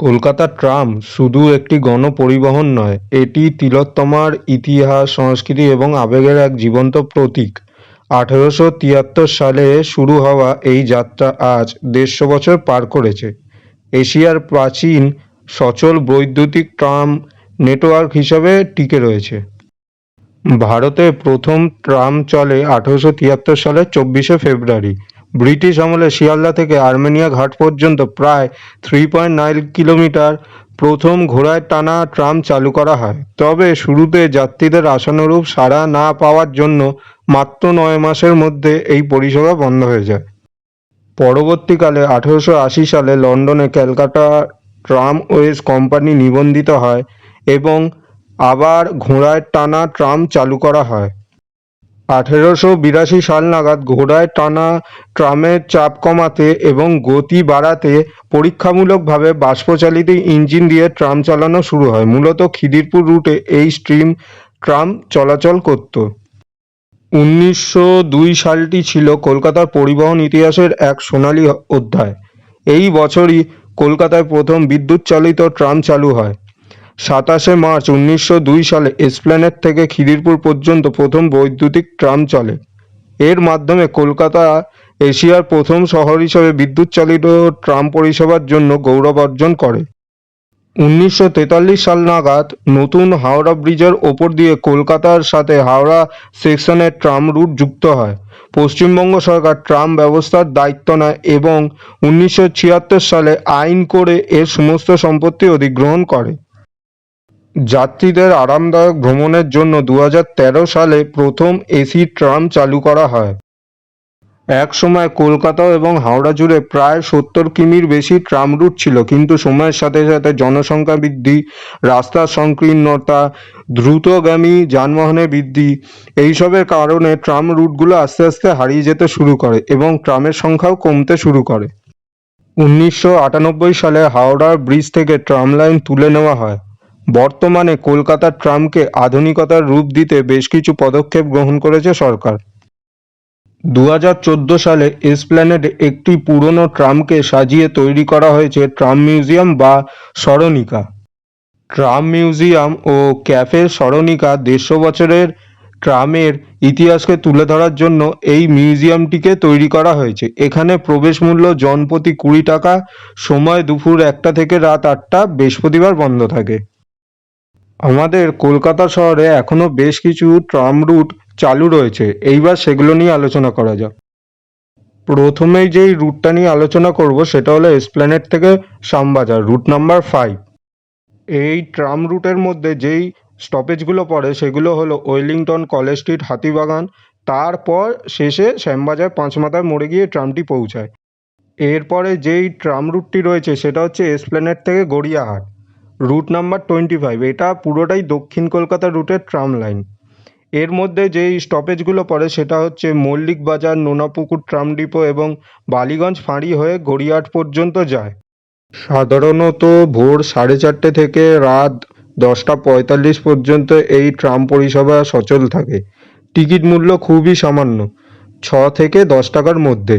কলকাতার ট্রাম শুধু একটি গণপরিবহন নয়, এটি তিলোত্তমার ইতিহাস, সংস্কৃতি এবং আবেগের এক জীবন্ত প্রতীক। 1873 সালে শুরু হওয়া এই যাত্রা আজ 150 বছর পার করেছে। এশিয়ার প্রাচীন সচল বৈদ্যুতিক ট্রাম নেটওয়ার্ক হিসাবে টিকে রয়েছে। ভারতে প্রথম ট্রাম চলে 1873 সালের 24শে ফেব্রুয়ারি। ব্রিটিশ আমলে শিয়ালদা থেকে আর্মেনিয়া ঘাট পর্যন্ত প্রায় 3.9 কিলোমিটার প্রথম ঘোড়ায় টানা ট্রাম চালু করা হয়। তবে শুরুতে যাত্রীদের আশানুরূপ সাড়া না পাওয়ার জন্য মাত্র 9 মাসের মধ্যে এই পরিষেবা বন্ধ হয়ে যায়। পরবর্তীকালে 1880 সালে লন্ডনে ক্যালকাটা ট্রামওয়েজ কোম্পানি নিবন্ধিত হয় এবং আবার ঘোড়ায় টানা ট্রাম চালু করা হয়। 1882 সাল নাগাদ ঘোড়ায় টানা ট্রামের চাপ কমাতে এবং গতি বাড়াতে পরীক্ষামূলকভাবে বাষ্পচালিত ইঞ্জিন দিয়ে ট্রাম চালানো শুরু হয়। মূলত খিদিরপুর রুটে এই স্টিম ট্রাম চলাচল করত। 1902 সালটি ছিল কলকাতার পরিবহন ইতিহাসের এক সোনালী অধ্যায়। এই বছরই কলকাতায় প্রথম বিদ্যুৎ চালিত ট্রাম চালু হয়। 27শে মার্চ 1902 সালে এসপ্ল্যানেড থেকে খিদিরপুর পর্যন্ত প্রথম বৈদ্যুতিক ট্রাম চলে। এর মাধ্যমে কলকাতা এশিয়ার প্রথম শহর হিসেবে বিদ্যুৎ চালিত ট্রাম পরিষেবার জন্য গৌরব অর্জন করে। 1943 সাল নাগাদ নতুন হাওড়া ব্রিজের ওপর দিয়ে কলকাতার সাথে হাওড়া সেকশনের ট্রাম রুট যুক্ত হয়। পশ্চিমবঙ্গ সরকার ট্রাম ব্যবস্থার দায়িত্ব নেয় এবং 1976 সালে আইন করে এর সমস্ত সম্পত্তি অধিগ্রহণ করে। যাত্রীদের আরামদায়ক ভ্রমণের জন্য 2013 সালে প্রথম এসি ট্রাম চালু করা হয়। এক সময় কলকাতা এবং হাওড়া জুড়ে প্রায় 70 কিমির বেশি ট্রাম রুট ছিল, কিন্তু সময়ের সাথে সাথে জনসংখ্যা বৃদ্ধি, রাস্তার সংকীর্ণতা, দ্রুতগামী যানবাহনের বৃদ্ধি এইসবের কারণে ট্রাম রুটগুলো আস্তে আস্তে হারিয়ে যেতে শুরু করে এবং ট্রামের সংখ্যাও কমতে শুরু করে। 1998 সালে হাওড়ার ব্রিজ থেকে ট্রাম লাইন তুলে নেওয়া হয়। বর্তমানে কলকাতার ট্রামকে আধুনিকতার রূপ দিতে বেশ কিছু পদক্ষেপ গ্রহণ করেছে সরকার। 2014 সালে এসপ্ল্যানেডে একটি পুরনো ট্রামকে সাজিয়ে তৈরি করা হয়েছে ট্রাম মিউজিয়াম বা স্মরণিকা। ট্রাম মিউজিয়াম ও ক্যাফে স্মরণিকা 150 বছরের ট্রামের ইতিহাসকে তুলে ধরার জন্য এই মিউজিয়ামটিকে তৈরি করা হয়েছে। এখানে প্রবেশ মূল্য জনপ্রতি 20 টাকা। সময় দুপুর 1টা থেকে রাত 8টা, বৃহস্পতিবার বন্ধ থাকে। আমাদের কলকাতা শহরে এখনো বেশ কিছু ট্রাম রুট চালু রয়েছে, এইবার সেগুলো নিয়ে আলোচনা করা যাক। প্রথমেই যেই রুটটা নিয়ে আলোচনা করব সেটা হলো এসপ্ল্যানেড থেকে শ্যামবাজার, রুট নাম্বার 5। এই ট্রাম রুটের মধ্যে যেই স্টপেজগুলো পড়ে সেগুলো হলো ওয়েলিংটন, কলেজ স্ট্রিট, হাতিবাগান, তারপর শেষে শ্যামবাজার পাঁচমাথার মোড়ে গিয়ে ট্রামটি পৌঁছায়। এরপরে যেই ট্রাম রুটটি রয়েছে সেটা হচ্ছে এসপ্ল্যানেড থেকে গড়িয়াহাট, রুট নাম্বার 25। এটা পুরোটাই দক্ষিণ কলকাতা রুটের ট্রাম লাইন। এর মধ্যে যেই স্টপেজগুলো পড়ে সেটা হচ্ছে মল্লিক বাজার, নোনাপুকুর ট্রাম ডিপো এবং বালিগঞ্জ ফাঁড়ি হয়ে গড়িয়াহাট পর্যন্ত যায়। সাধারণত ভোর 4:30 থেকে রাত 10:45 পর্যন্ত এই ট্রাম পরিষেবা সচল থাকে। টিকিট মূল্য খুবই সামান্য, 6 থেকে 10 টাকার মধ্যে।